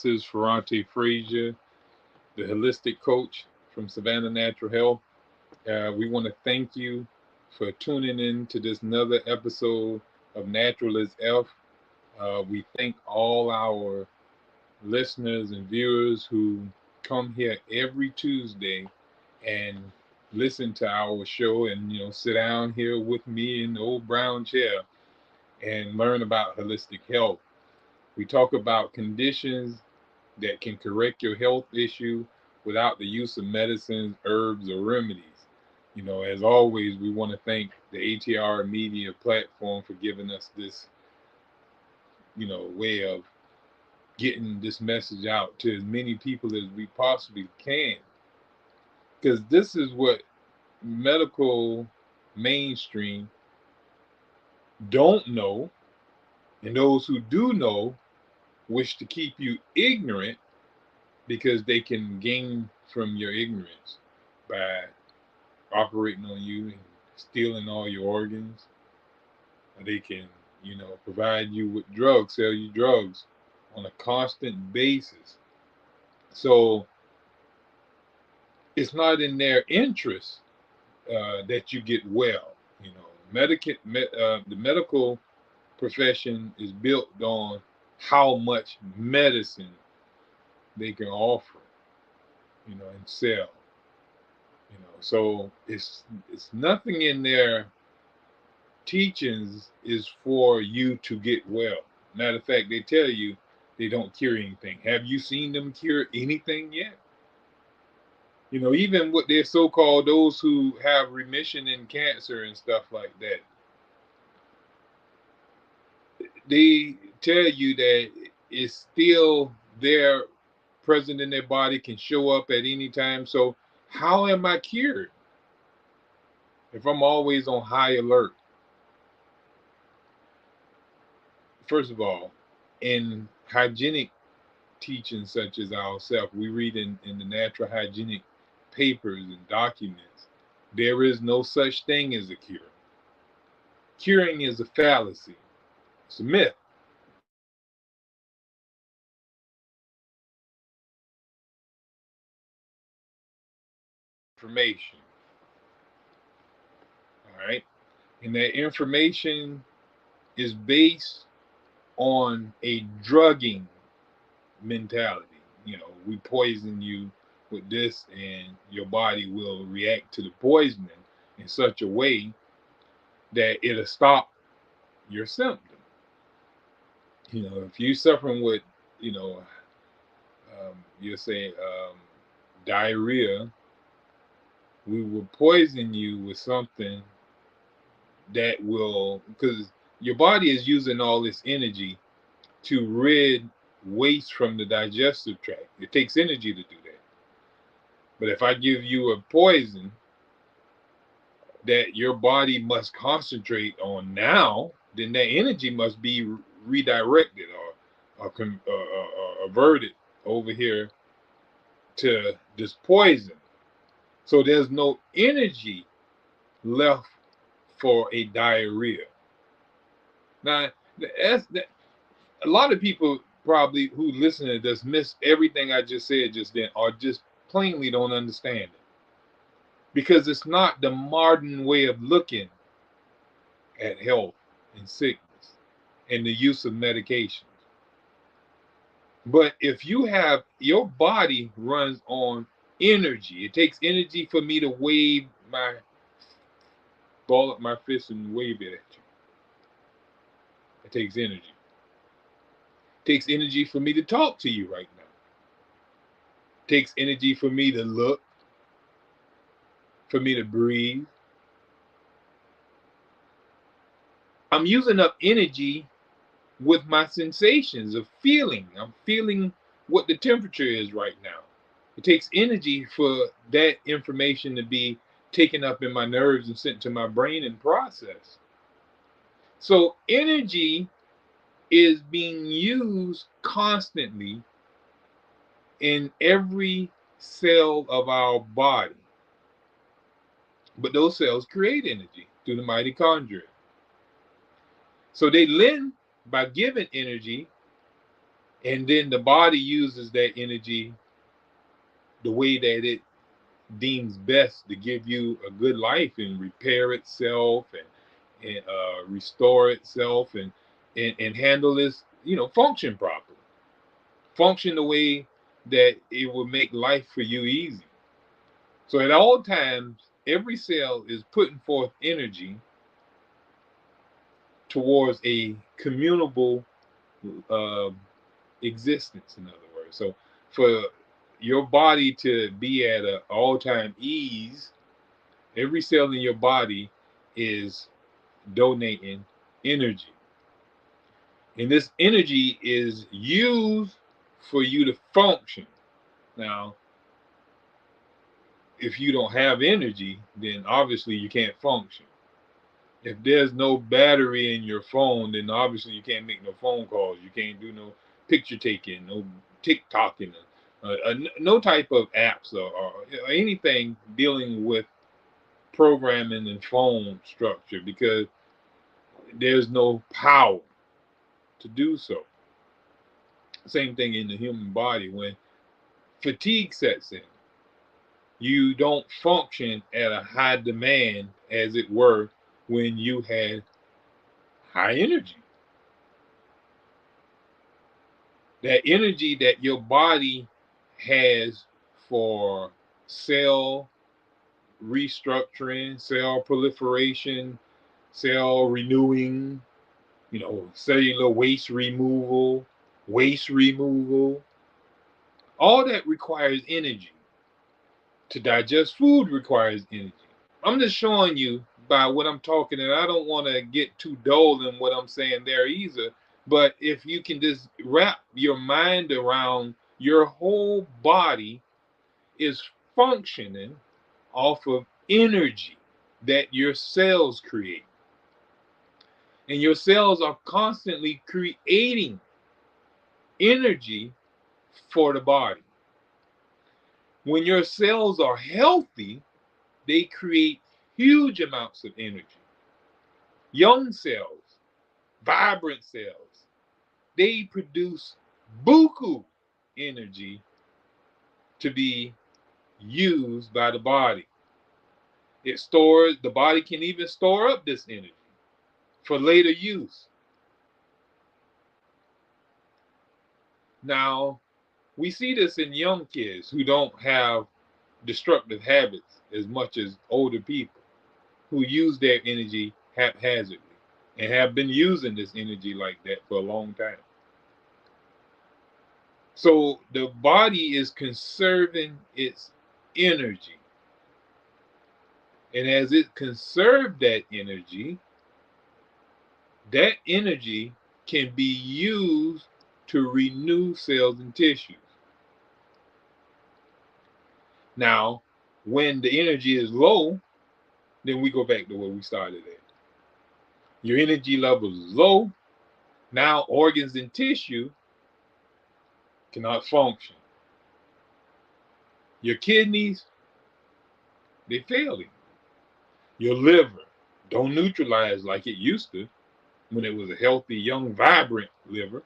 This is Ferrante Frazier, the holistic coach from Savannah Natural Health. We want to thank you for tuning in to this another episode of Natural is F. We thank all our listeners and viewers who come here every Tuesday and listen to our show and sit down here with me in the old brown chair and learn about holistic health. We talk about conditions that can correct your health issue without the use of medicines, herbs, or remedies. As always, we want to thank the ATR Media platform for giving us this, way of getting this message out to as many people as we possibly can. Because this is what medical mainstream don't know, and those who do know wish to keep you ignorant because they can gain from your ignorance by operating on you and stealing all your organs. They can, provide you with drugs, sell you drugs on a constant basis. So it's not in their interest that you get well. The medical profession is built on how much medicine they can offer, and sell. So it's nothing in their teachings is for you to get well. Matter of fact, they tell you they don't cure anything. Have you seen them cure anything yet? Even with their so-called those who have remission in cancer and stuff like that, they tell you that it's still there, present in their body, can show up at any time. So how am I cured if I'm always on high alert? First of all, in hygienic teachings such as ourselves, we read in the natural hygienic papers and documents, there is no such thing as a cure. Curing is a fallacy. It's a myth. Information. All right. And that information is based on a drugging mentality. We poison you with this, and your body will react to the poisoning in such a way that it'll stop your symptom. If you're suffering with, you'll say diarrhea, we will poison you with something that will, because your body is using all this energy to rid waste from the digestive tract. It takes energy to do that. But if I give you a poison that your body must concentrate on now, then that energy must be redirected or averted over here to this poison. So there's no energy left for a diarrhea. Now, a lot of people probably who listen to this miss everything I just said just then, or just plainly don't understand it. Because it's not the modern way of looking at health and sickness and the use of medications. But if you have your body runs on energy, it takes energy for me to wave my ball up my fist and wave it at you. It takes energy. It takes energy for me to talk to you right now. It takes energy for me to look, for me to breathe. I'm using up energy with my sensations of feeling. I'm feeling what the temperature is right now. It takes energy for that information to be taken up in my nerves and sent to my brain and processed. So energy is being used constantly in every cell of our body. But those cells create energy through the mitochondria. So they lend by giving energy And then the body uses that energy the way that it deems best to give you a good life and repair itself and restore itself and handle this, function properly. Function the way that it will make life for you easy. So at all times, every cell is putting forth energy towards a communable uh, existence, in other words. So for your body to be at an all-time ease, every cell in your body is donating energy. And this energy is used for you to function. Now, if you don't have energy, then obviously you can't function. If there's no battery in your phone, then obviously you can't make no phone calls. You can't do no picture taking, no TikToking, no type of apps or anything dealing with programming and phone structure, because there's no power to do so. Same thing in the human body. When fatigue sets in, you don't function at a high demand, as it were, when you had high energy. That energy that your body has for cell restructuring, cell proliferation, cell renewing, cellular waste removal, all that requires energy. To digest food requires energy. I'm just showing you by what I'm talking, and I don't want to get too dull in what I'm saying there either. But if you can just wrap your mind around your whole body is functioning off of energy that your cells create. And your cells are constantly creating energy for the body. When your cells are healthy, they create huge amounts of energy. Young cells, vibrant cells, they produce buku energy to be used by the body. The body can even store up this energy for later use. Now, we see this in young kids who don't have destructive habits as much as older people who use their energy haphazardly and have been using this energy like that for a long time. So the body is conserving its energy. And as it conserves that energy can be used to renew cells and tissues. Now, when the energy is low, then we go back to where we started at. Your energy level is low. Now organs and tissue cannot function. Your kidneys, they failing. Your liver don't neutralize like it used to when it was a healthy, young, vibrant liver.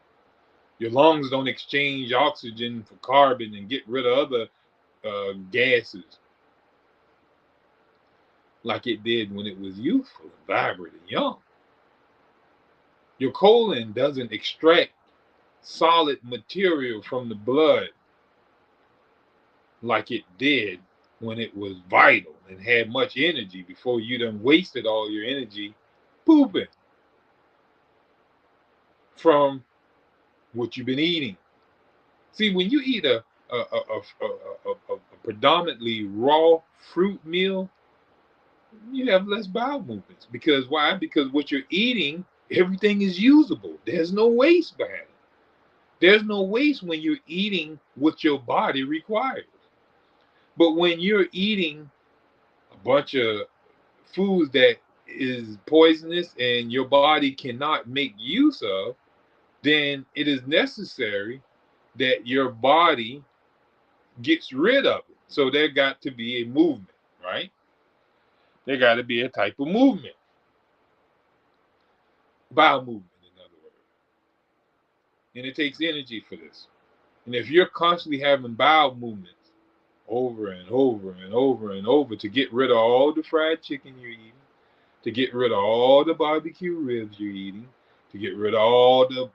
Your lungs don't exchange oxygen for carbon and get rid of other gases like it did when it was youthful, vibrant, and young. Your colon doesn't extract solid material from the blood like it did when it was vital and had much energy before you done wasted all your energy pooping from what you've been eating. See, when you eat a predominantly raw fruit meal, you have less bowel movements. Because why? Because what you're eating, everything is usable. There's no waste behind it. There's no waste when you're eating what your body requires. But when you're eating a bunch of foods that is poisonous and your body cannot make use of, then it is necessary that your body gets rid of it. So there got to be a movement, right? There got to be a type of movement. Bowel movement, in other words. And it takes energy for this. And if you're constantly having bowel movements over and over and over and over to get rid of all the fried chicken you're eating, to get rid of all the barbecue ribs you're eating, to get rid of all the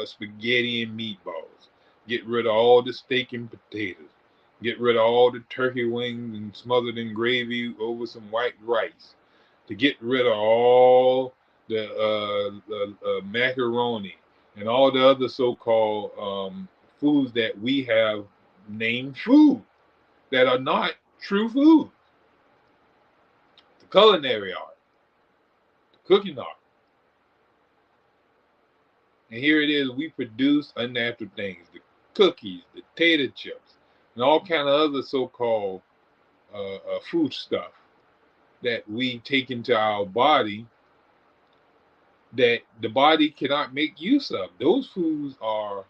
spaghetti and meatballs, get rid of all the steak and potatoes, get rid of all the turkey wings and smothered in gravy over some white rice, to get rid of all the macaroni and all the other so-called foods that we have named food that are not true food. The culinary art, the cooking art. And here it is, we produce unnatural things, the cookies, the potato chips, and all kind of other so-called food stuff that we take into our body that the body cannot make use of. Those foods are,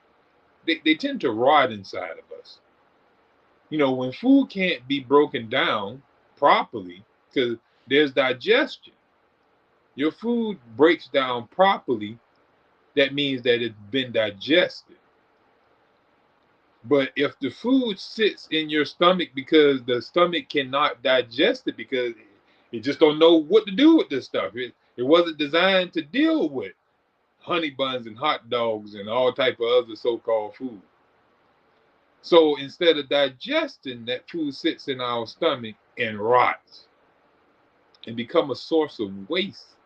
they tend to rot inside of us. You know, when food can't be broken down properly, because there's digestion, your food breaks down properly, that means that it's been digested. But if the food sits in your stomach because the stomach cannot digest it because it just don't know what to do with this stuff. It wasn't designed to deal with honey buns and hot dogs and all type of other so-called food. So instead of digesting, that food sits in our stomach and rots and become a source of waste.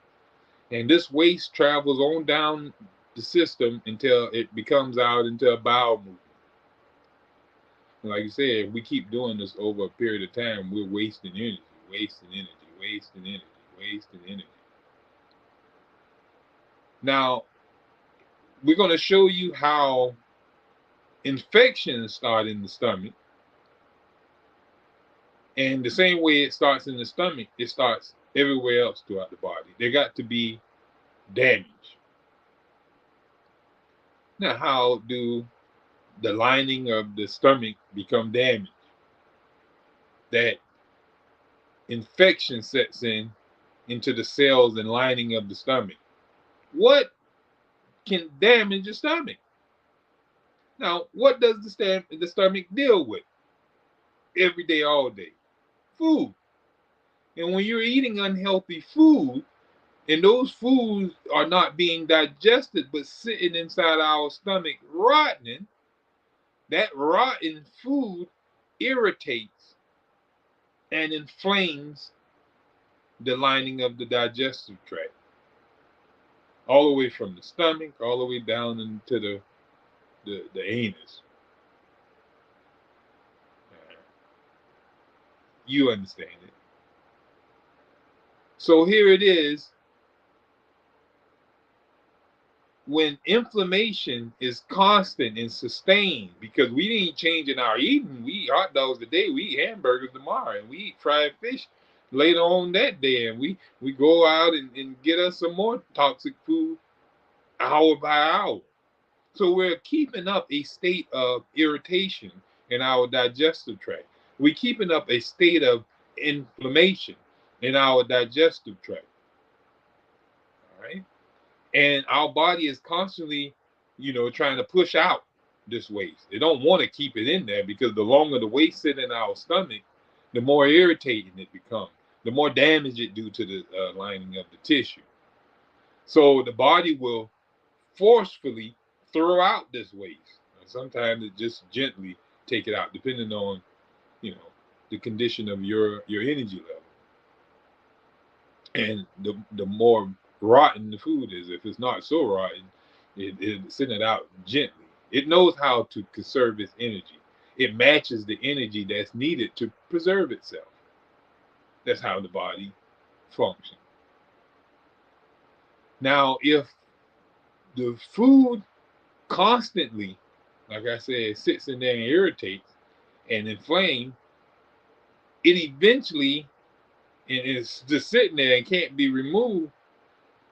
And this waste travels on down the system until it becomes out into a bowel movement. And like you said, if we keep doing this over a period of time, we're wasting energy, wasting energy, wasting energy, wasting energy. Now, we're going to show you how infections start in the stomach. And the same way it starts in the stomach, it starts everywhere else throughout the body. There got to be damage. Now, how do the lining of the stomach become damaged? That infection sets in into the cells and lining of the stomach. What can damage the stomach? Now, what does the stomach deal with every day, all day? Food. And when you're eating unhealthy food, and those foods are not being digested but sitting inside our stomach rotting, that rotten food irritates and inflames the lining of the digestive tract, all the way from the stomach, all the way down into the anus. You understand it. So here it is. When inflammation is constant and sustained, because we ain't changing our eating, we eat hot dogs today, we eat hamburgers tomorrow, and we eat fried fish later on that day, and we go out and get us some more toxic food hour by hour. So we're keeping up a state of irritation in our digestive tract. We're keeping up a state of inflammation in our digestive tract. All right. And our body is constantly, trying to push out this waste. They don't want to keep it in there because the longer the waste sit in our stomach, the more irritating it becomes, the more damage it do to the lining of the tissue. So the body will forcefully throw out this waste. Sometimes it just gently take it out, depending on, the condition of your energy level. And the more rotten the food is, if it's not so rotten, it send it out gently. It knows how to conserve its energy. It matches the energy that's needed to preserve itself. That's how the body functions. Now, if the food constantly, like I said, sits in there and irritates and inflames, it eventually, and it's just sitting there and can't be removed,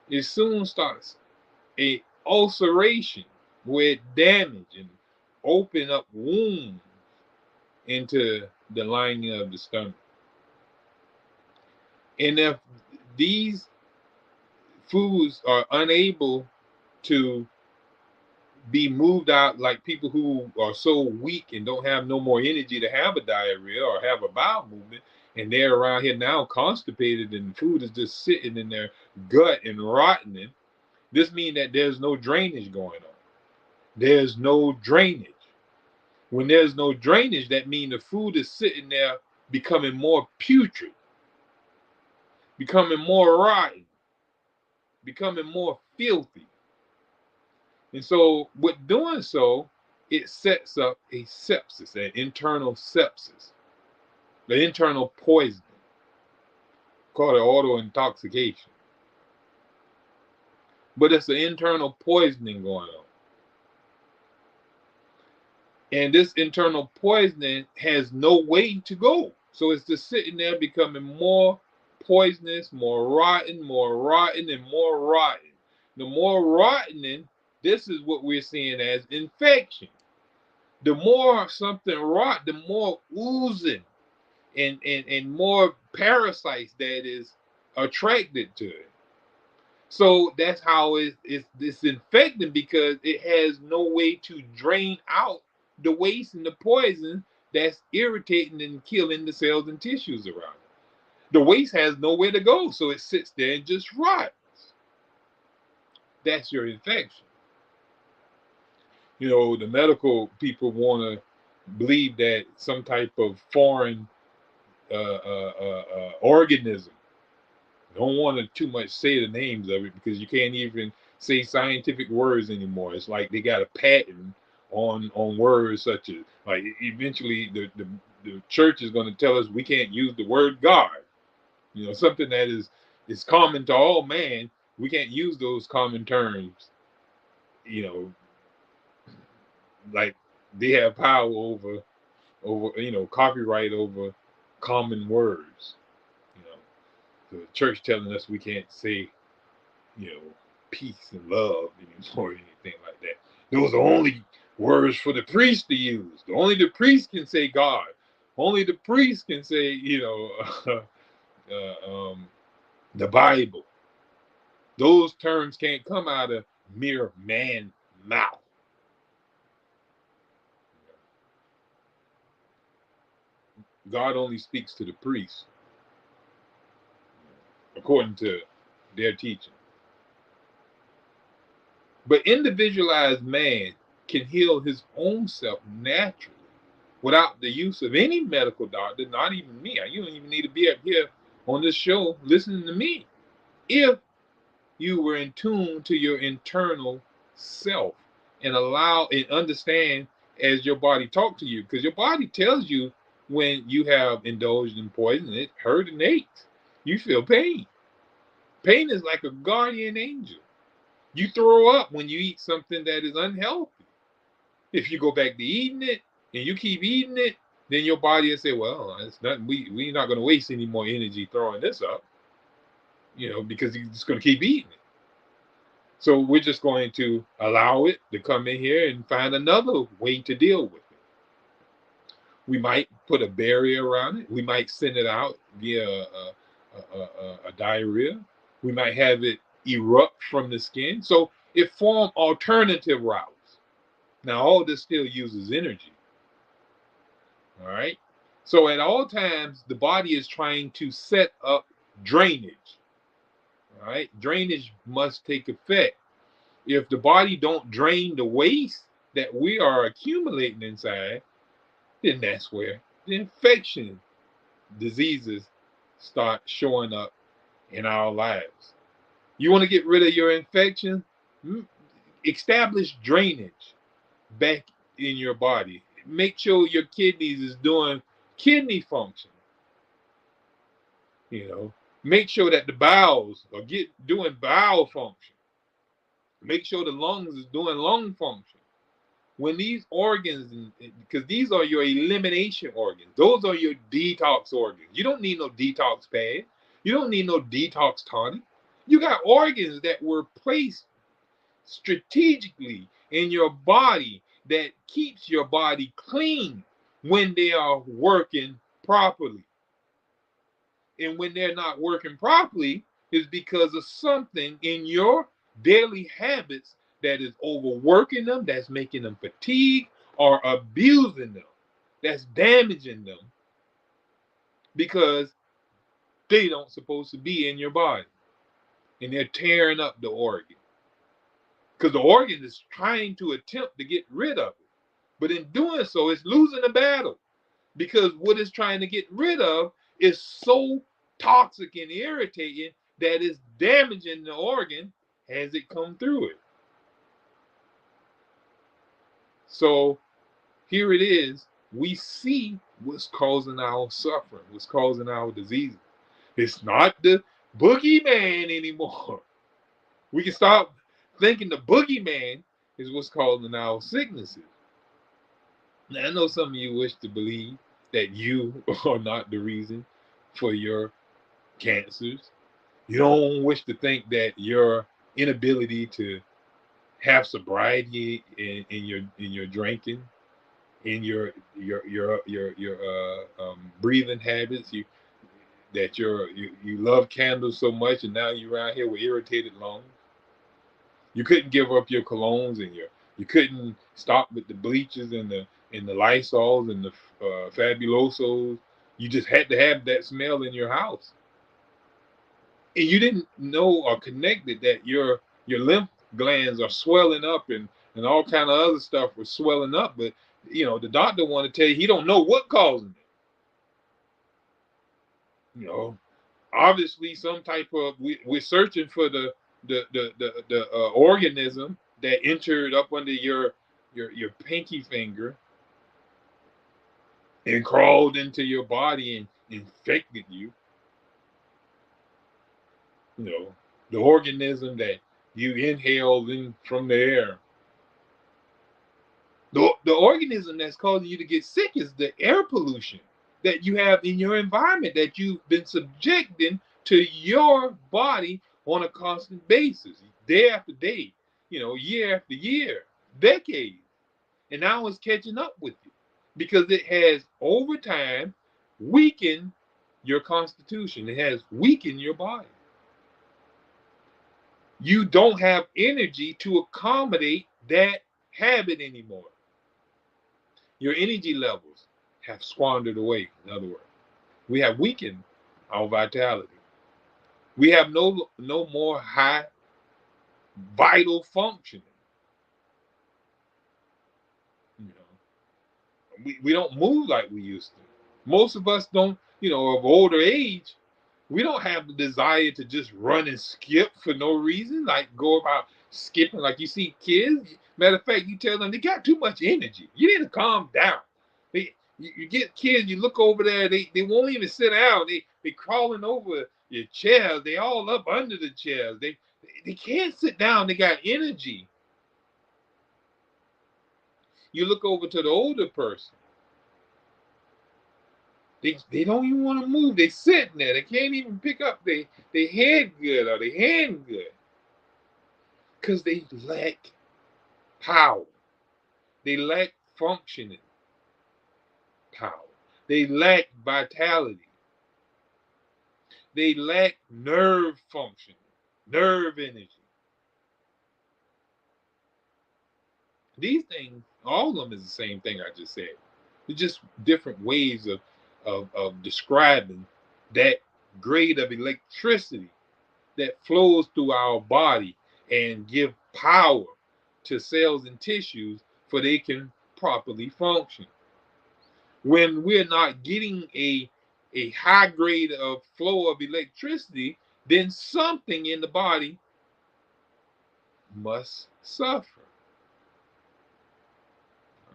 it soon starts a ulceration with damage and open up wounds into the lining of the stomach. And if these foods are unable to be moved out, like people who are so weak and don't have no more energy to have a diarrhea or have a bowel movement, and they're around here now constipated and food is just sitting in their gut and rotting. This means that there's no drainage going on. There's no drainage. When there's no drainage, that means the food is sitting there becoming more putrid, becoming more rotten, becoming more filthy. And so, with doing so, it sets up a sepsis, an internal sepsis, the internal poisoning, called it auto intoxication. But it's an internal poisoning going on. And this internal poisoning has no way to go. So it's just sitting there becoming more poisonous, more rotten, and more rotten. The more rottening, this is what we're seeing as infection. The more something rot, the more oozing and more parasites that is attracted to it. So that's how it's infecting, because it has no way to drain out the waste and the poison that's irritating and killing the cells and tissues around it. The waste has nowhere to go, so it sits there and just rots. That's your infection. You know, the medical people want to believe that some type of foreign organism. Don't want to too much say the names of it, because you can't even say scientific words anymore. It's like they got a patent on words such as, like, eventually the church is going to tell us we can't use the word God. You know, something that is common to all man. We can't use those common terms. You know, like they have power over copyright over common words. You know, the church telling us we can't say, peace and love anymore, or anything like that. Those are only words for the priest to use. Only the priest can say God. Only the priest can say, the Bible. Those terms can't come out of mere man mouth. God only speaks to the priest, according to their teaching. But individualized man can heal his own self naturally without the use of any medical doctor, not even me. You don't even need to be up here on this show listening to me. If you were in tune to your internal self and allow and understand as your body talk to you, because your body tells you when you have indulged in poison, it hurt and aches. You feel pain. Pain is like a guardian angel. You throw up when you eat something that is unhealthy. If you go back to eating it and you keep eating it, then your body will say, well, it's not, we're not going to waste any more energy throwing this up, because you're just going to keep eating it. So we're just going to allow it to come in here and find another way to deal with it. We might put a barrier around it. We might send it out via a diarrhea. We might have it erupt from the skin. So it forms alternative routes. Now, all this still uses energy. All right. So at all times, the body is trying to set up drainage. All right. Drainage must take effect. If the body don't drain the waste that we are accumulating inside, then that's where the infection diseases start showing up in our lives. You want to get rid of your infection? Establish drainage back in your body. Make sure your kidneys is doing kidney function. Make sure that the bowels are doing bowel function. Make sure the lungs is doing lung function. When these organs, because these are your elimination organs, those are your detox organs. You don't need no detox pad. You don't need no detox tonic. You got organs that were placed strategically in your body that keeps your body clean when they are working properly. And when they're not working properly, is because of something in your daily habits that is overworking them, that's making them fatigue, or abusing them, that's damaging them because they don't supposed to be in your body, and they're tearing up the organ because the organ is trying to attempt to get rid of it, but in doing so, it's losing the battle because what it's trying to get rid of is so toxic and irritating that it's damaging the organ as it come through it. So here it is. We see what's causing our suffering, what's causing our diseases. It's not the boogeyman anymore. We can stop thinking the boogeyman is what's causing our sicknesses. Now, I know some of you wish to believe that you are not the reason for your cancers. You don't wish to think that your inability to have sobriety in your drinking, in your breathing habits. You love candles so much, and now you're around here with irritated lungs. You couldn't give up your colognes, and you couldn't stop with the bleaches and the Lysols and the Fabulosos. You just had to have that smell in your house, and you didn't know or connected that your lymph glands are swelling up and all kind of other stuff was swelling up. But the doctor want to tell you he don't know what causing it. Obviously some type of we're searching for the organism that entered up under your pinky finger and crawled into your body and infected you. The organism that you inhaled in from the air. The organism that's causing you to get sick is the air pollution that you have in your environment that you've been subjecting to your body on a constant basis, day after day, year after year, decades. And now it's catching up with you because it has over time weakened your constitution. It has weakened your body. You don't have energy to accommodate that habit anymore. Your energy levels have squandered away. In other words, we have weakened our vitality. We have no more high vital functioning. We don't move like we used to. Most of us don't, of older age, we don't have the desire to just run and skip for no reason, like go about skipping. Like you see kids, matter of fact, you tell them they got too much energy. You need to calm down. You get kids, you look over there, they won't even sit down. They crawling over your chairs. They all up under the chairs. They can't sit down. They got energy. You look over to the older person. They don't even want to move. They sitting there. They can't even pick up their head good or their hand good. Because they lack power. They lack functioning power. They lack vitality. They lack nerve function, nerve energy. These things, all of them is the same thing I just said. They're just different ways of describing that grade of electricity that flows through our body and give power to cells and tissues for they can properly function. When we're not getting a high grade of flow of electricity, then something in the body must suffer.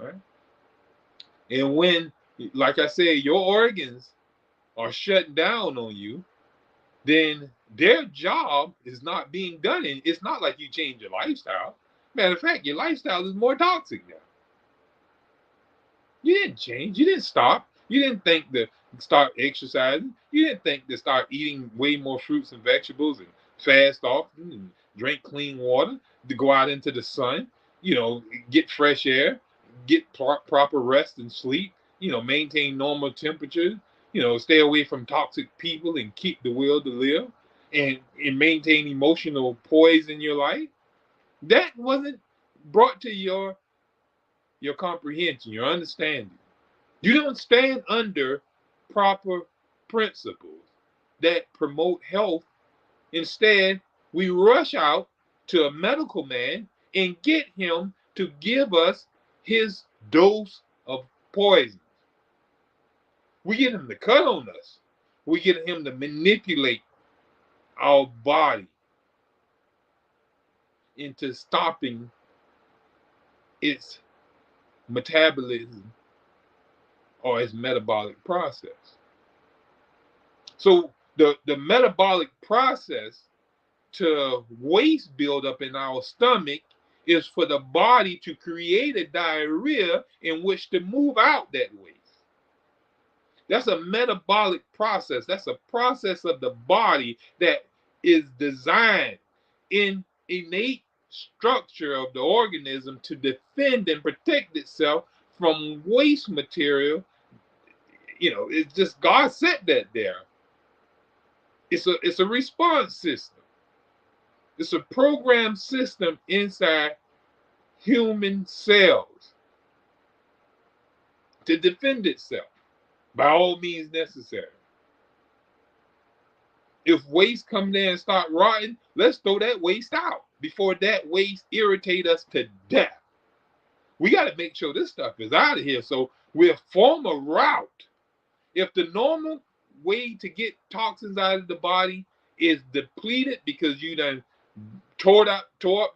All right? And when, like I said, your organs are shut down on you, then their job is not being done. And it's not like you change your lifestyle. Matter of fact, your lifestyle is more toxic now. You didn't change. You didn't stop. You didn't think to start exercising. You didn't think to start eating way more fruits and vegetables and fast often and drink clean water, to go out into the sun, get fresh air, get proper rest and sleep, maintain normal temperatures, stay away from toxic people and keep the will to live and maintain emotional poise in your life. That wasn't brought to your comprehension, your understanding. You don't stand under proper principles that promote health. Instead, we rush out to a medical man and get him to give us his dose of poison. We get him to cut on us. We get him to manipulate our body into stopping its metabolism or its metabolic process. So the metabolic process to waste buildup in our stomach is for the body to create a diarrhea in which to move out that waste. That's a metabolic process. That's a process of the body that is designed in innate structure of the organism to defend and protect itself from waste material. It's just God set that there. It's a response system. It's a programmed system inside human cells to defend itself by all means necessary. If waste come there and start rotting, let's throw that waste out before that waste irritate us to death. We got to make sure this stuff is out of here. So we'll form a route. If the normal way to get toxins out of the body is depleted because you done tore up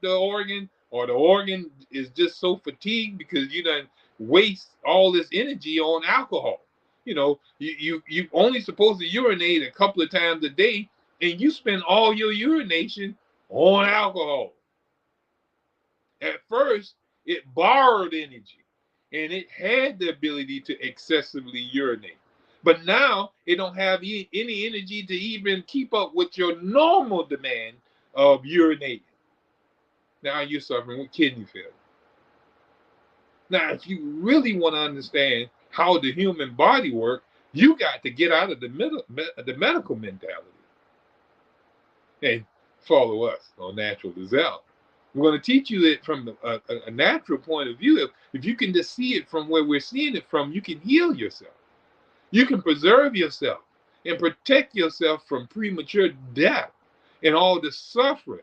the organ, or the organ is just so fatigued because you done waste all this energy on alcohol. You only supposed to urinate a couple of times a day, and you spend all your urination on alcohol. At first, it borrowed energy, and it had the ability to excessively urinate. But now it don't have any energy to even keep up with your normal demand of urinating. Now you're suffering with kidney failure. Now, if you really want to understand how the human body works, you got to get out of the medical mentality and follow us on Natural Gazelle. We're going to teach you it from a natural point of view. If you can just see it from where we're seeing it from, you can heal yourself. You can preserve yourself and protect yourself from premature death and all the suffering.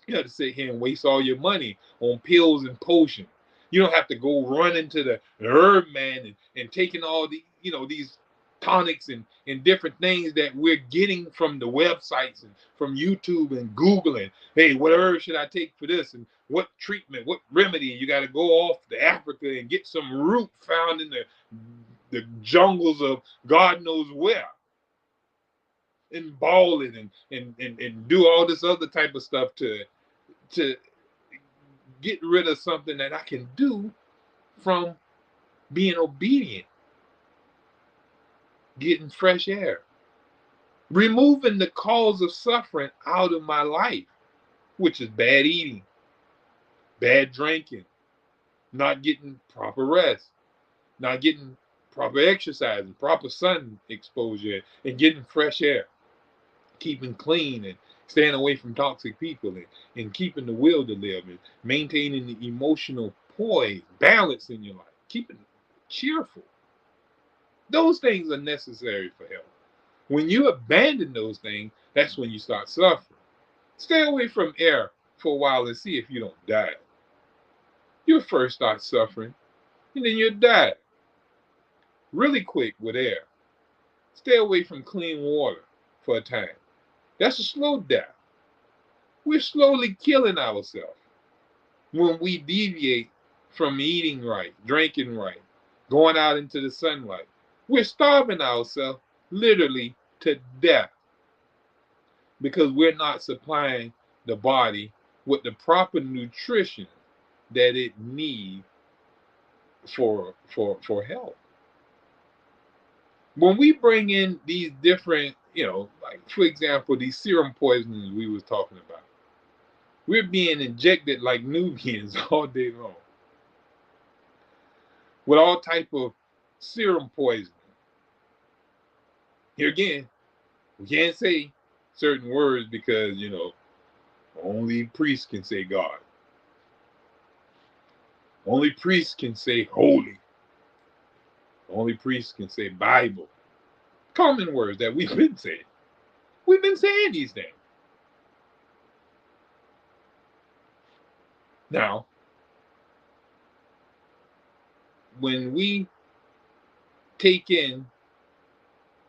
You have to sit here and waste all your money on pills and potions. You don't have to go running to the herb man and taking all these tonics and different things that we're getting from the websites and from YouTube and Googling. Hey, what herb should I take for this? And what treatment, what remedy? You got to go off to Africa and get some root found in the jungles of God knows where, and ball it and do all this other type of stuff to get rid of something that I can do from being obedient, getting fresh air, removing the cause of suffering out of my life, which is bad eating, bad drinking, not getting proper rest, not getting proper exercise and proper sun exposure, and getting fresh air, keeping clean and staying away from toxic people, and keeping the will to live, and maintaining the emotional poise, balance in your life, keeping cheerful. Those things are necessary for health. When you abandon those things, that's when you start suffering. Stay away from air for a while and see if you don't die. You'll first start suffering, and then you'll die really quick with air. Stay away from clean water for a time. That's a slow death. We're slowly killing ourselves when we deviate from eating right, drinking right, going out into the sunlight. We're starving ourselves literally to death because we're not supplying the body with the proper nutrition that it needs for health. When we bring in these different, like for example, these serum poisonings we was talking about, we're being injected like Nubians all day long with all type of serum poisoning. Here again, we can't say certain words because Only priests can say God. Only priests can say holy. Only priests can say Bible. Common words that we've been saying. We've been saying these things. Now, when we take in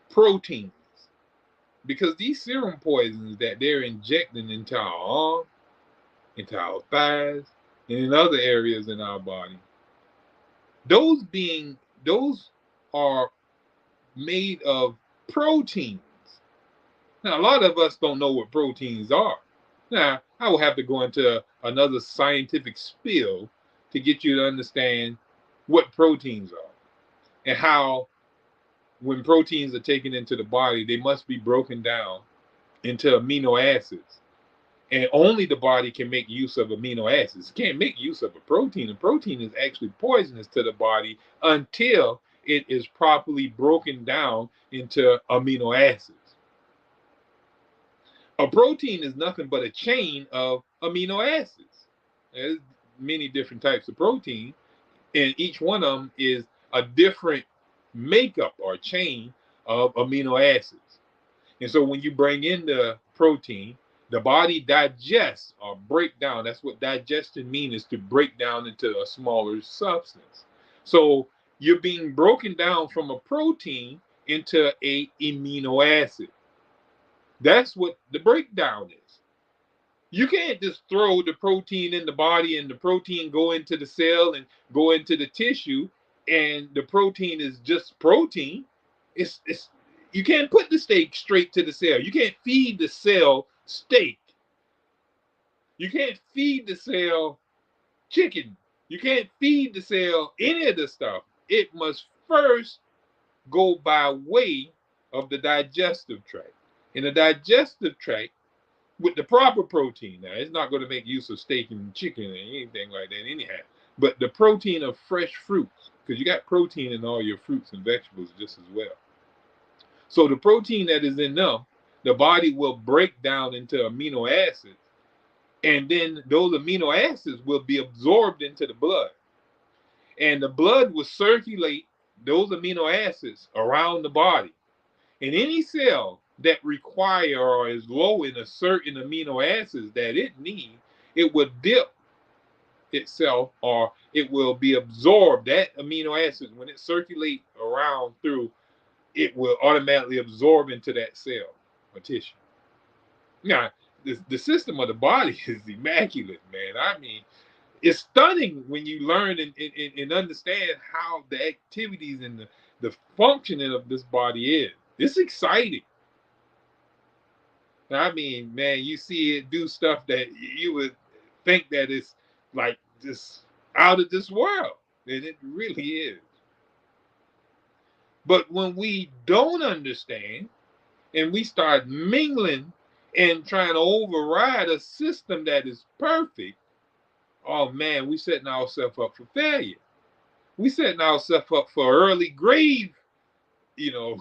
proteins, because these serum poisons that they're injecting into our arm, into our thighs, and in other areas in our body, those are made of proteins. Now, a lot of us don't know what proteins are. Now, I will have to go into another scientific spiel to get you to understand what proteins are and how, when proteins are taken into the body, they must be broken down into amino acids. And only the body can make use of amino acids. It can't make use of a protein. A protein is actually poisonous to the body until it is properly broken down into amino acids. A protein is nothing but a chain of amino acids. There's many different types of protein, and each one of them is a different makeup or chain of amino acids. And so when you bring in the protein, the body digests or break down. That's what digestion means, is to break down into a smaller substance. So you're being broken down from a protein into a amino acid. That's what the breakdown is. You can't just throw the protein in the body and the protein go into the cell and go into the tissue, and the protein is just protein. It's you can't put the steak straight to the cell. You can't feed the cell steak. You can't feed the cell chicken. You can't feed the cell any of the stuff. It must first go by way of the digestive tract. In the digestive tract, with the proper protein. Now, it's not going to make use of steak and chicken and anything like that anyhow. But the protein of fresh fruits, because you got protein in all your fruits and vegetables just as well. So the protein that is in them, the body will break down into amino acids, and then those amino acids will be absorbed into the blood. And the blood will circulate those amino acids around the body. And any cell that require or is low in a certain amino acids that it needs, it will dip itself, or it will be absorbed. That amino acids, when it circulate around through, it will automatically absorb into that cell or tissue. Now, the system of the body is immaculate, man. I mean, it's stunning when you learn and understand how the activities and the functioning of this body is. It's exciting. I mean, man, you see it do stuff that you would think that it's like just out of this world, and it really is. But when we don't understand and we start mingling and trying to override a system that is perfect, oh man, we setting ourselves up for failure. We setting ourselves up for early grave, you know.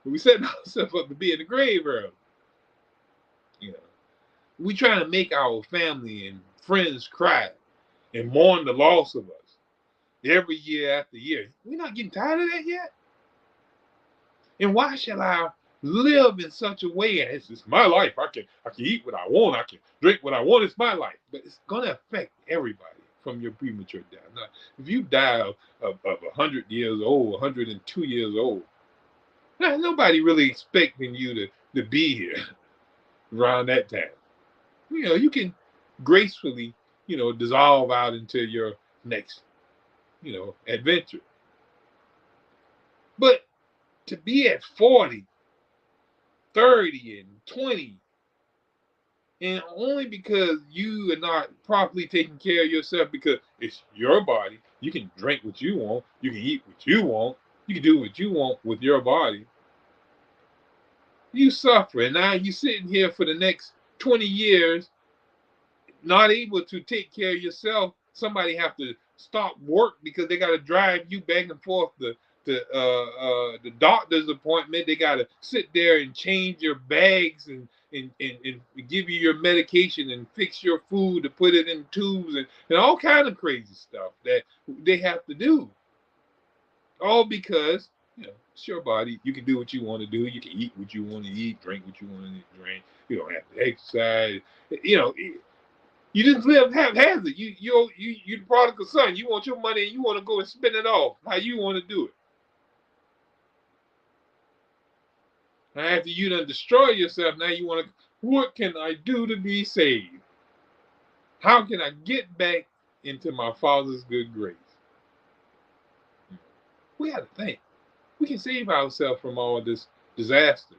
We setting ourselves up to be in the grave early. You know, we trying to make our family and friends cry and mourn the loss of us every year after year. We're not getting tired of that yet. And why shall I live in such a way? And it's my life. I can eat what I want. I can drink what I want. It's my life. But it's gonna affect everybody from your premature death. Now, if you die of 100 years old, 102 years old, now, nobody really expecting you to be here around that time. You know, you can gracefully, dissolve out into your next, adventure. But to be at 40, 30, and 20, and only because you are not properly taking care of yourself, because it's your body, you can drink what you want, you can eat what you want, you can do what you want with your body. You suffer, and now you sitting here for the next 20 years not able to take care of yourself. Somebody have to stop work because they got to drive you back and forth to the doctor's appointment. They got to sit there and change your bags and give you your medication and fix your food to put it in tubes and all kind of crazy stuff that they have to do. All because, it's your body. You can do what you want to do. You can eat what you want to eat, drink what you want to drink. You don't have to exercise. You just live haphazard. You the prodigal son. You want your money and you want to go and spend it off how you want to do it. Now after you done destroy yourself, now you want to. What can I do to be saved? How can I get back into my Father's good grace? We have to think. We can save ourselves from all this disaster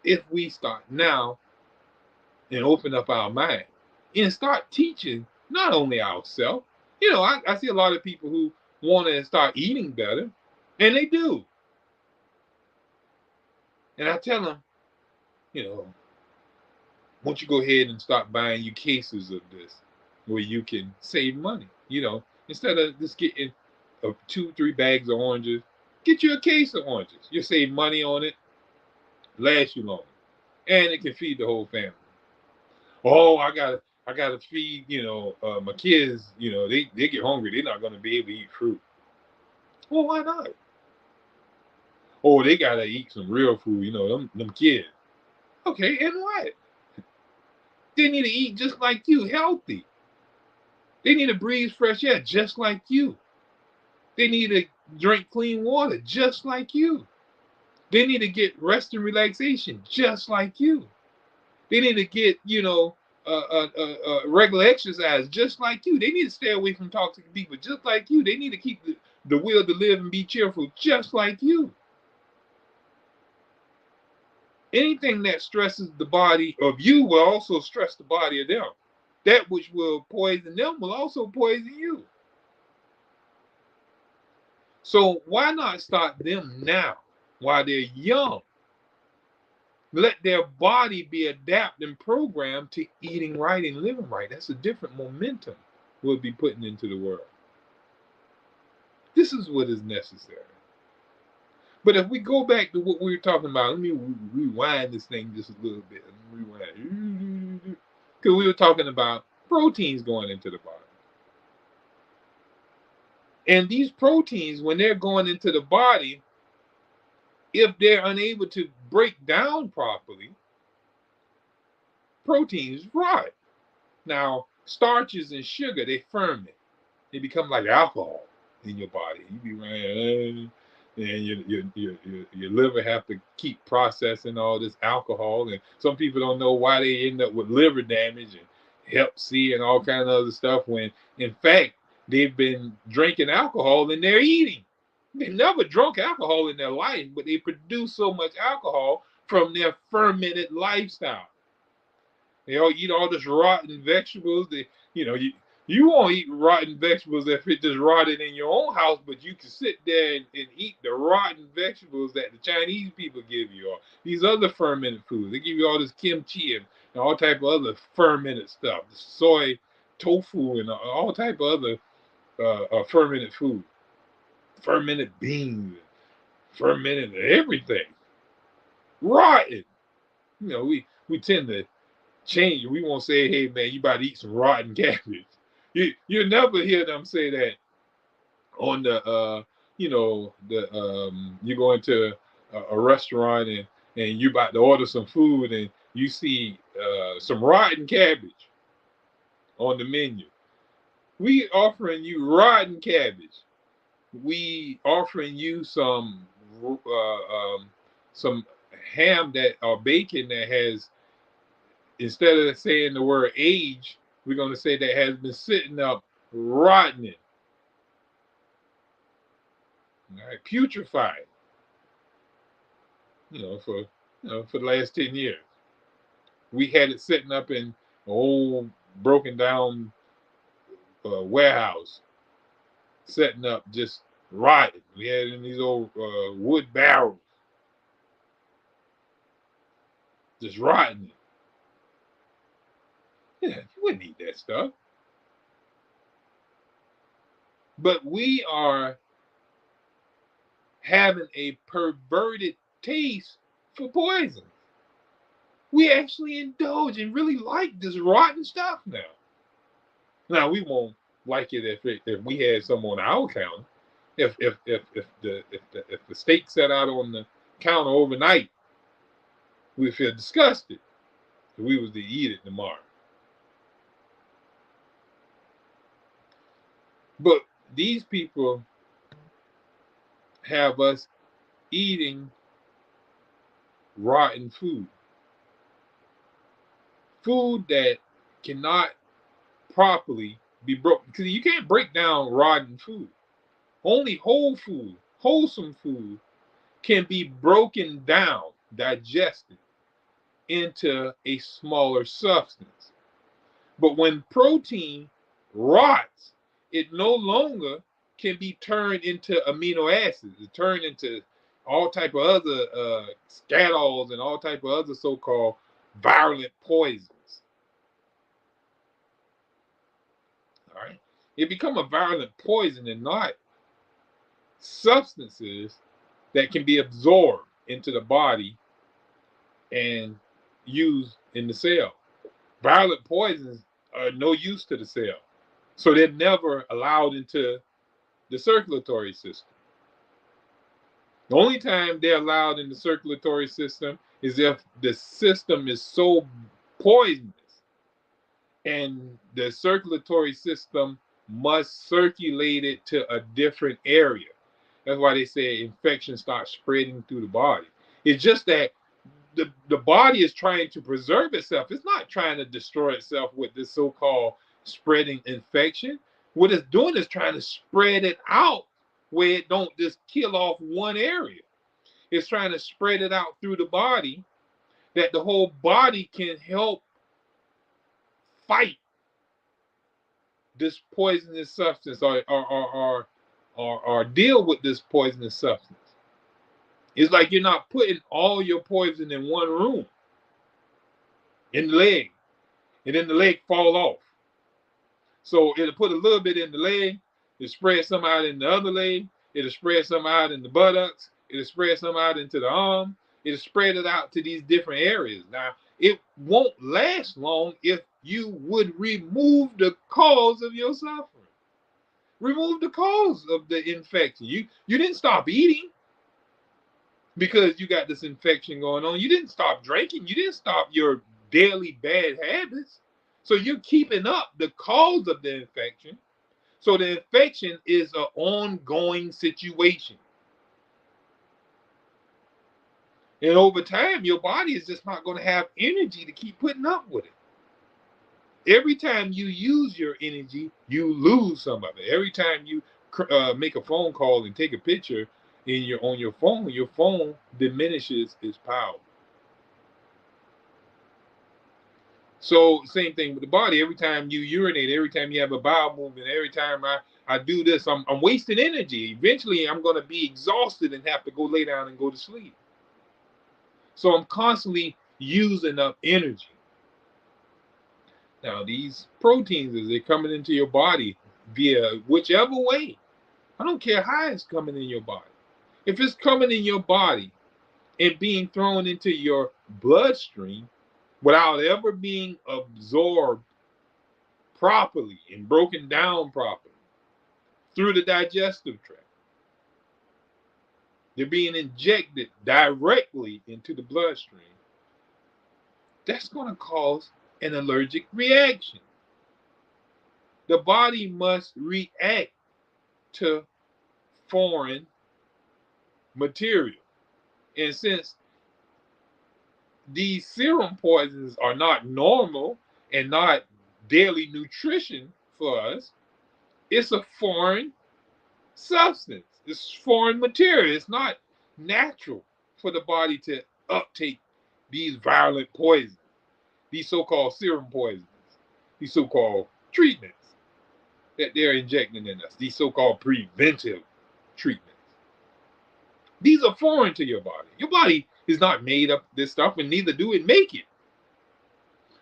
if we start now and open up our mind and start teaching not only ourselves. I see a lot of people who want to start eating better, and they do. And I tell them, why don't you go ahead and start buying you cases of this where you can save money, instead of just getting 2-3 bags of oranges, get you a case of oranges. You save money on it, last you longer, and it can feed the whole family. Oh, I gotta feed, my kids, they get hungry, they're not gonna be able to eat fruit. Well, why not? Oh, they gotta eat some real food, them kids. Okay, and what? They need to eat just like you, healthy. They need to breathe fresh air just like you. They need to drink clean water just like you. They need to get rest and relaxation just like you. They need to get, regular exercise just like you. They need to stay away from toxic people just like you. They need to keep the will to live and be cheerful just like you. Anything that stresses the body of you will also stress the body of them. That which will poison them will also poison you. So why not start them now while they're young? Let their body be adapted and programmed to eating right and living right. That's a different momentum we'll be putting into the world. This is what is necessary. But if we go back to what we were talking about, let me rewind this thing just a little bit. Rewind. Because we were talking about proteins going into the body. And these proteins, when they're going into the body, if they're unable to break down properly, proteins rot. Now, starches and sugar, they ferment. They become like alcohol in your body. You be running, and your liver have to keep processing all this alcohol. And some people don't know why they end up with liver damage and Hep C and all kind of other stuff when, in fact, they've been drinking alcohol and they're eating. They've never drunk alcohol in their life, but they produce so much alcohol from their fermented lifestyle. They all eat all this rotten vegetables. You won't eat rotten vegetables if it just rotted in your own house, but you can sit there and eat the rotten vegetables that the Chinese people give you, or these other fermented foods. They give you all this kimchi and all type of other fermented stuff, soy, tofu, and all type of other fermented food, fermented beans, fermented everything, rotten. We tend to change. We won't say, hey man, you about to eat some rotten cabbage. You'll never hear them say that on the you go into a restaurant and you about to order some food and you see some rotten cabbage on the menu. We offering you rotten cabbage. We offering you some ham that or bacon that has, instead of saying the word age, we're going to say that has been sitting up rotting, all right, putrefied, for the last 10 years. We had it sitting up in an old broken down warehouse, setting up just rotting. We had it in these old wood barrels, just rotting. Yeah, you wouldn't eat that stuff. But we are having a perverted taste for poison. We actually indulge and really like this rotten stuff now. Now we won't like it if we had some on our counter. If the steak set out on the counter overnight, we'd feel disgusted if we was to eat it tomorrow. But these people have us eating rotten food. Food that cannot properly be broken. Because you can't break down rotten food. Only whole food, wholesome food, can be broken down, digested into a smaller substance. But when protein rots, it no longer can be turned into amino acids. It turned into all type of other scatols and all type of other so-called virulent poisons. All right, it become a virulent poison and not substances that can be absorbed into the body and used in the cell. Virulent poisons are no use to the cell, so they're never allowed into the circulatory system. The only time they're allowed in the circulatory system is if the system is so poisonous and the circulatory system must circulate it to a different area. That's why they say infection starts spreading through the body. It's just that the body is trying to preserve itself. It's not trying to destroy itself with this so-called spreading infection. What it's doing is trying to spread it out where it don't just kill off one area. It's trying to spread it out through the body that the whole body can help fight this poisonous substance or deal with this poisonous substance. It's like you're not putting all your poison in one room, in the leg, and then the leg fall off. So it'll put a little bit in the leg, it'll spread some out in the other leg, it'll spread some out in the buttocks, it'll spread some out into the arm, it'll spread it out to these different areas. Now, it won't last long if you would remove the cause of your suffering. Remove the cause of the infection. You didn't stop eating because you got this infection going on. You didn't stop drinking. You didn't stop your daily bad habits. So you're keeping up the cause of the infection. So the infection is an ongoing situation. And over time, your body is just not going to have energy to keep putting up with it. Every time you use your energy, you lose some of it. Every time you make a phone call and take a picture on your phone diminishes its power. So same thing with the body. Every time you urinate, every time you have a bowel movement, every time I do this, I'm wasting energy. Eventually, I'm going to be exhausted and have to go lay down and go to sleep. So I'm constantly using up energy. Now, these proteins, as they're coming into your body via whichever way, I don't care how it's coming in your body. If it's coming in your body and being thrown into your bloodstream without ever being absorbed properly and broken down properly through the digestive tract, they're being injected directly into the bloodstream, that's going to cause an allergic reaction. The body must react to foreign material. And since these serum poisons are not normal and not daily nutrition for us, it's a foreign substance. It's foreign material. It's not natural for the body to uptake these virulent poisons, these so-called serum poisons, these so-called treatments that they're injecting in us, these so-called preventive treatments. These are foreign to your body. Your body is not made up this stuff, and neither do it make it.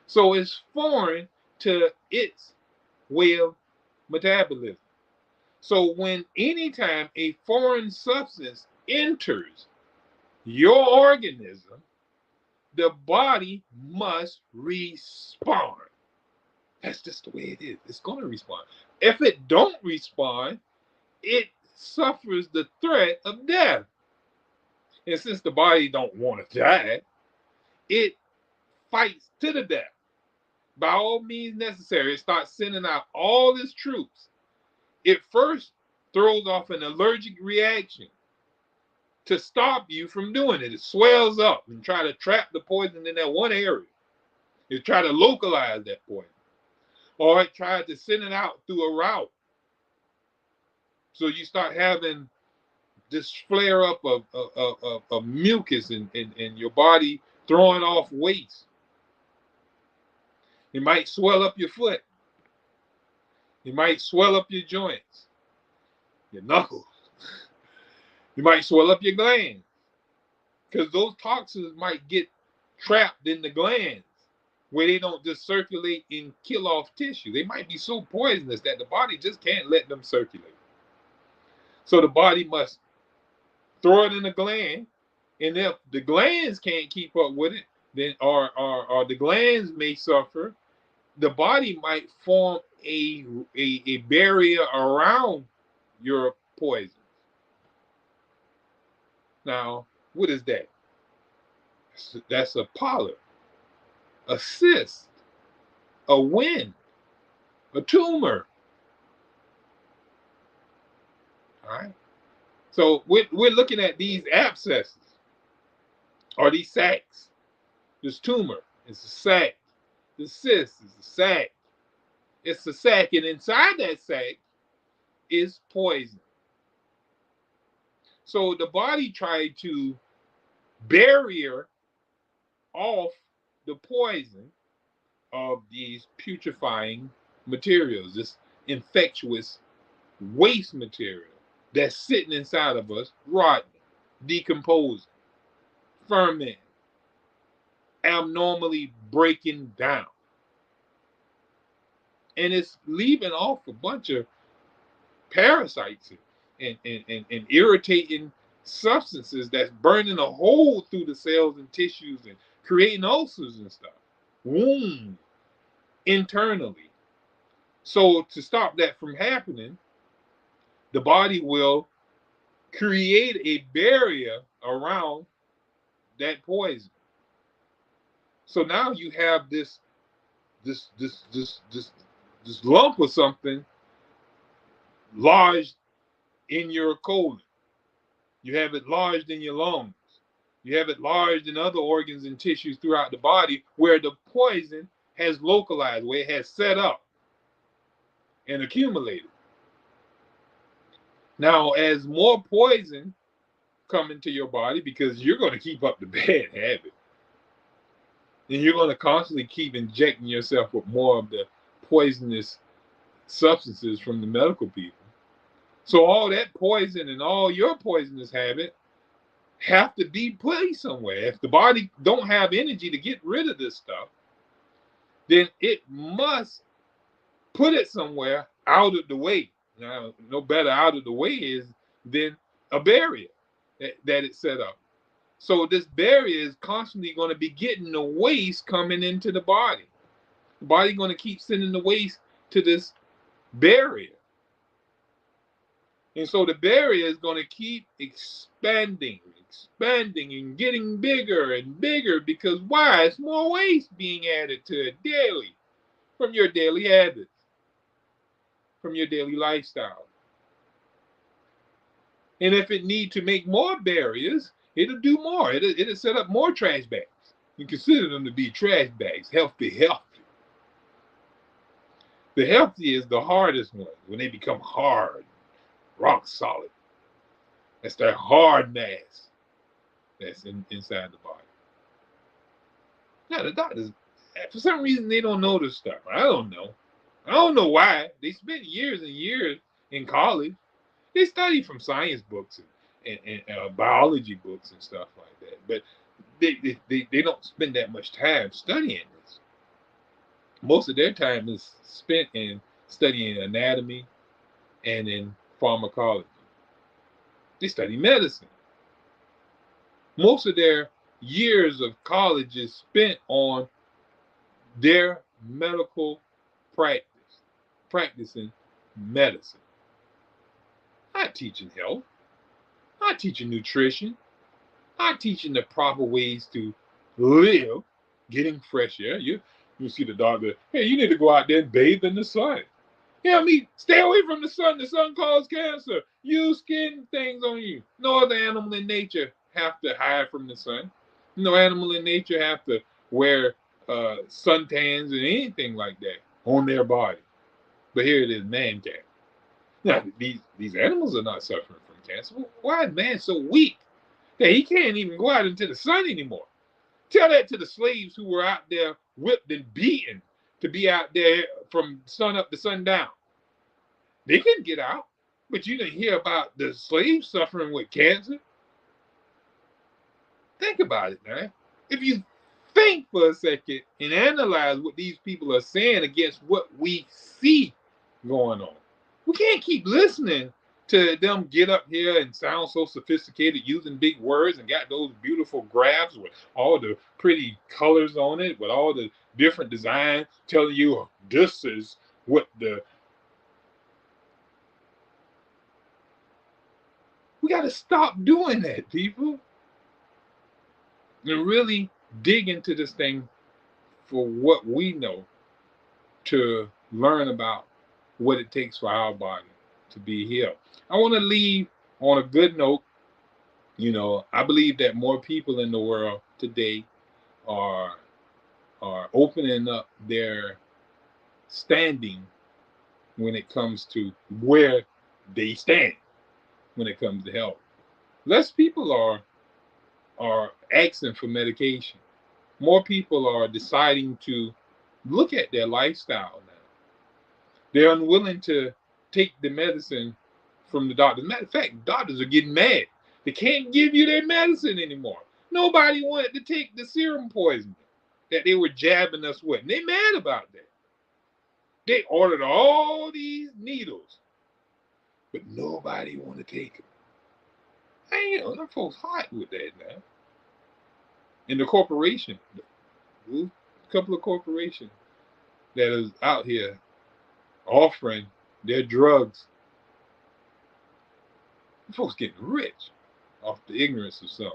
So it's foreign to its way of metabolism. So when anytime a foreign substance enters your organism, the body must respond. That's just the way it is. It's going to respond. If it don't respond, it suffers the threat of death. And since the body don't want to die, it fights to the death. By all means necessary, it starts sending out all its troops. It first throws off an allergic reaction to stop you from doing it. It swells up and try to trap the poison in that one area. It try to localize that poison. Or it tried to send it out through a route. So you start having this flare up of mucus and your body throwing off waste. It might swell up your foot. It might swell up your joints, your knuckles. You might swell up your glands because those toxins might get trapped in the glands where they don't just circulate and kill off tissue. They might be so poisonous that the body just can't let them circulate. So the body must throw it in the gland, and if the glands can't keep up with it, then or the glands may suffer. The body might form a barrier around your poison. Now, what is that? That's a polyp, a cyst, a wind, a tumor. All right. So we're looking at these abscesses or these sacs. This tumor is a sac. The cyst is a sac. It's a sac, and inside that sac is poison. So the body tried to barrier off the poison of these putrefying materials, this infectious waste material that's sitting inside of us, rotting, decomposing, fermenting, abnormally breaking down. And it's leaving off a bunch of parasites and irritating substances that's burning a hole through the cells and tissues and creating ulcers and stuff, wounds internally. So to stop that from happening, the body will create a barrier around that poison. So now you have this lump of something lodged in your colon. You have it lodged in your lungs. You have it lodged in other organs and tissues throughout the body where the poison has localized, where it has set up and accumulated. Now, as more poison come into your body, because you're going to keep up the bad habit, and you're going to constantly keep injecting yourself with more of the poisonous substances from the medical people. So all that poison and all your poisonous habit have to be placed somewhere. If the body don't have energy to get rid of this stuff, then it must put it somewhere out of the way. Now, no better out of the way is than a barrier that it set up. So this barrier is constantly going to be getting the waste coming into the body. The body going to keep sending the waste to this barrier. And so the barrier is going to keep expanding and getting bigger and bigger because why? It's more waste being added to it daily from your daily habits, from your daily lifestyle. And if it need to make more barriers, it'll do more. It'll set up more trash bags. You consider them to be trash bags, healthy. The healthy is the hardest one when they become hard, rock solid. That's that hard mass that's inside the body. Now, the doctors, for some reason, they don't know this stuff. I don't know why. They spent years and years in college. They study from science books and biology books and stuff like that. But they don't spend that much time studying this. Most of their time is spent in studying anatomy and in pharmacology. They study medicine. Most of their years of college is spent on their medical practice, practicing medicine. Not teaching health, not teaching nutrition, not teaching the proper ways to live, getting fresh air. You see the doctor, hey, you need to go out there and bathe in the sun. Yeah, I mean, stay away from the sun. The sun causes cancer. Use skin things on you. No other animal in nature have to hide from the sun. No animal in nature have to wear suntans and anything like that on their body. But here it is, man can. Now, these animals are not suffering from cancer. Why is man so weak that he can't even go out into the sun anymore? Tell that to the slaves who were out there whipped and beaten to be out there from sun up to sundown. They couldn't get out, but you didn't hear about the slaves suffering with cancer. Think about it, man. If you think for a second and analyze what these people are saying against what we see going on, we can't keep listening to them get up here and sound so sophisticated using big words and got those beautiful graphs with all the pretty colors on it, with all the different designs telling you, oh, this is what the... We got to stop doing that, people, and really dig into this thing for what we know, to learn about what it takes for our body to be healed. I want to leave on a good note. I believe that more people in the world today are opening up their standing when it comes to where they stand when it comes to health. Less people are asking for medication. More people are deciding to look at their lifestyle now. They're unwilling to take the medicine from the doctor. Matter of fact, doctors are getting mad. They can't give you their medicine anymore. Nobody wanted to take the serum poison that they were jabbing us with. And they mad about that. They ordered all these needles, but nobody want to take them. Damn, them folks hot with that now. And the corporation, a couple of corporations that is out here offering their drugs, folks getting rich off the ignorance of some.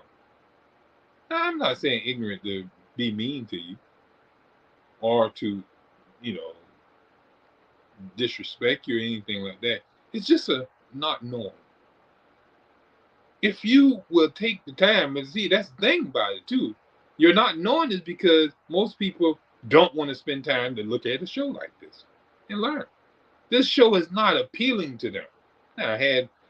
Now, I'm not saying ignorant to be mean to you or to, disrespect you or anything like that. It's just a not knowing. If you will take the time and see, that's the thing about it too. You're not knowing is because most people don't want to spend time to look at a show like this and learn. This show is not appealing to them. Now,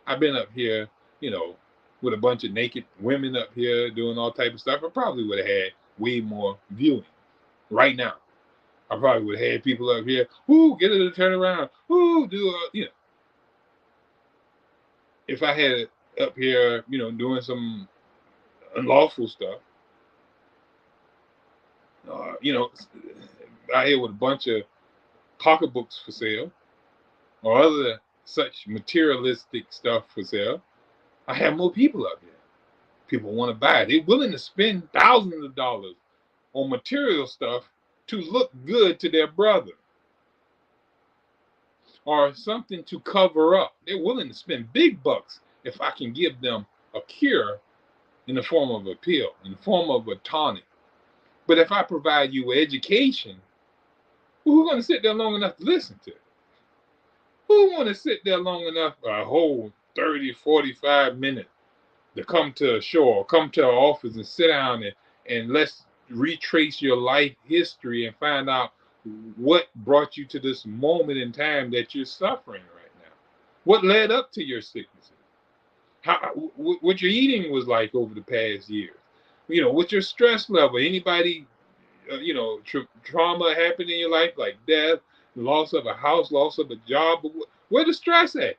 I've been up here, with a bunch of naked women up here doing all type of stuff, I probably would have had way more viewing right now. I probably would have had people up here, get it to turn around, If I had it up here, doing some unlawful stuff, out here with a bunch of pocketbooks for sale or other such materialistic stuff for sale, I have more people up here. People want to buy it. They're willing to spend thousands of dollars on material stuff to look good to their brother or something to cover up. They're willing to spend big bucks if I can give them a cure in the form of a pill, in the form of a tonic. But if I provide you education, who's going to sit there long enough to listen to it? Who want to sit there long enough, a whole 30, 45 minutes to come to a show or come to our office and sit down and let's retrace your life history and find out what brought you to this moment in time that you're suffering right now? What led up to your sicknesses? What your eating was like over the past year? What's your stress level? Anybody, trauma happened in your life, like death, loss of a house, loss of a job? Where the stress at?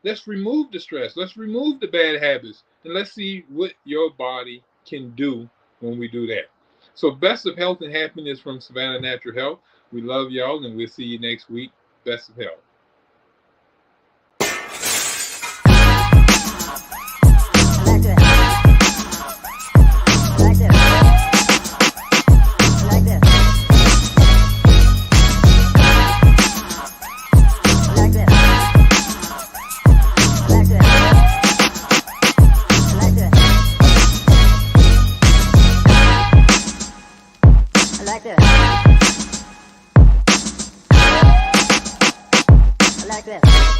Let's remove the stress. Let's remove the bad habits, and let's see what your body can do when we do that. So best of health and happiness from Savannah Natural Health. We love y'all, and we'll see you next week. Best of health. Like that. like this. I like this.